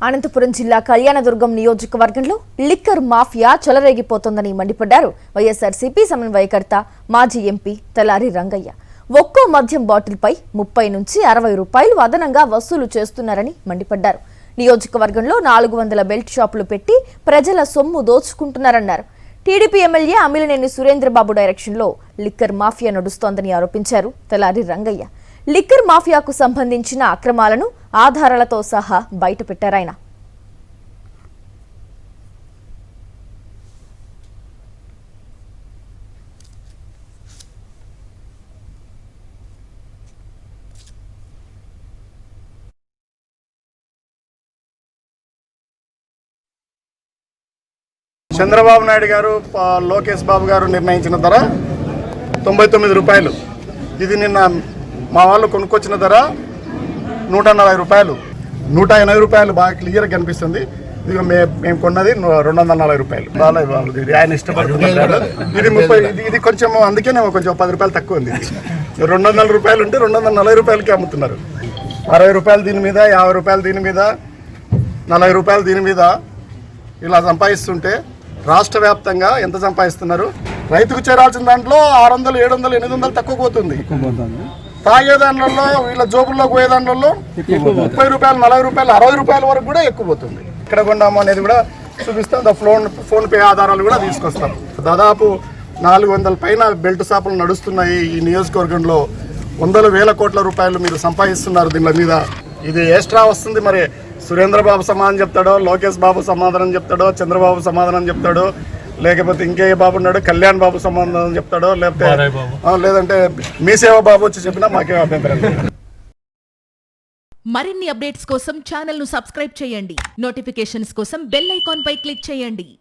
అనంతపురం జిల్లా కళ్యాణదుర్గం నియోజకవర్గంలో liquor mafia చెలరేగిపోతోందని మండిపడ్డారు వైఎస్ఆర్సీపీ సమన్వయకర్త మాజీ ఎంపీ తలారి రంగయ్య. ఒక్కో మద్యం బాటిల్పై 30 నుంచి 60 రూపాయలు అదనంగా వసూలు చేస్తున్నారని మండిపడ్డారు. నియోజకవర్గంలో 400 బెల్ట్ షాపులు పెట్టి ప్రజల సొమ్ము దోచుకుంటున్నారన్నారు. టీడీపీ ఎమ్మెల్యే అమిలినేని సురేంద్రబాబు డైరెక్షన్లో లిక్కర్ మాఫియా నడుస్తోందని ఆరోపించారు తలారి రంగయ్య. లిక్కర్ మాఫియాకు సంబంధించిన అక్రమాలను ఆధారాలతో సహా బయటపెట్టారాయన. చంద్రబాబు నాయుడు గారు లోకేష్ బాబు గారు నిర్ణయించిన ధర 99 రూపాయలు. ఇది నిన్న మా వాళ్ళు కొనుక్కొచ్చిన ధర 140 రూపాయలు, 180 రూపాయలు. బాగా క్లియర్గా కనిపిస్తుంది. ఇది మేము కొన్నది 240 రూపాయలు. ఇది ఆయన ఇష్టపడుతున్నాడు. ఇది 30, ఇది కొంచెం అందుకే కొంచెం 10 రూపాయలు తక్కువ ఉంది. 240 రూపాయలు ఉంటే 240 రూపాయలకి అమ్ముతున్నారు. 60 రూపాయలు దీని మీద, 50 రూపాయలు దీని మీద, 40 రూపాయలు దీని మీద ఇలా సంపాదిస్తుంటే రాష్ట్ర వ్యాప్తంగా ఎంత సంపాదిస్తున్నారు? రైతుకు చేరాల్సిన దాంట్లో 600, 700, 800 తక్కువ పోతుంది. తాగే దాంట్లో వీళ్ళ జోబుల్లోకి పోయే దాంట్లో 30 రూపాయలు, 40 రూపాయలు, 60 రూపాయల వరకు కూడా ఎక్కువ పోతుంది. ఎక్కడ కొన్నాము అనేది కూడా చూపిస్తాం. ఫోన్ పే ఆధారాలు కూడా తీసుకొస్తాం. దాదాపు 400 పైన బెల్ట్ షాపులు నడుస్తున్నాయి. ఈ నియోజకవర్గంలో 100,000 కోట్ల రూపాయలు మీరు సంపాదిస్తున్నారు దీని మీద. ఇది ఎక్స్ట్రా వస్తుంది. మరి సురేంద్రబాబు సమాధానం చెప్తాడో, లోకేష్ బాబు సమాధానం చెప్తాడో, చంద్రబాబు సమాధానం చెప్తాడో, లేకపోతే ఇంకే బాబు ఉన్నాడు కళ్యాణ్ బాబు సమాధానం చెప్తాడో, లేదంటే మీ సేవ బాబు వచ్చి చెప్పినా మాకేం అభ్యంతరం లేదు. మరిన్ని అప్డేట్స్ కోసం ఛానల్ ను సబ్స్క్రైబ్ చేయండి. నోటిఫికేషన్స్ కోసం బెల్ ఐకాన్ పై క్లిక్ చేయండి.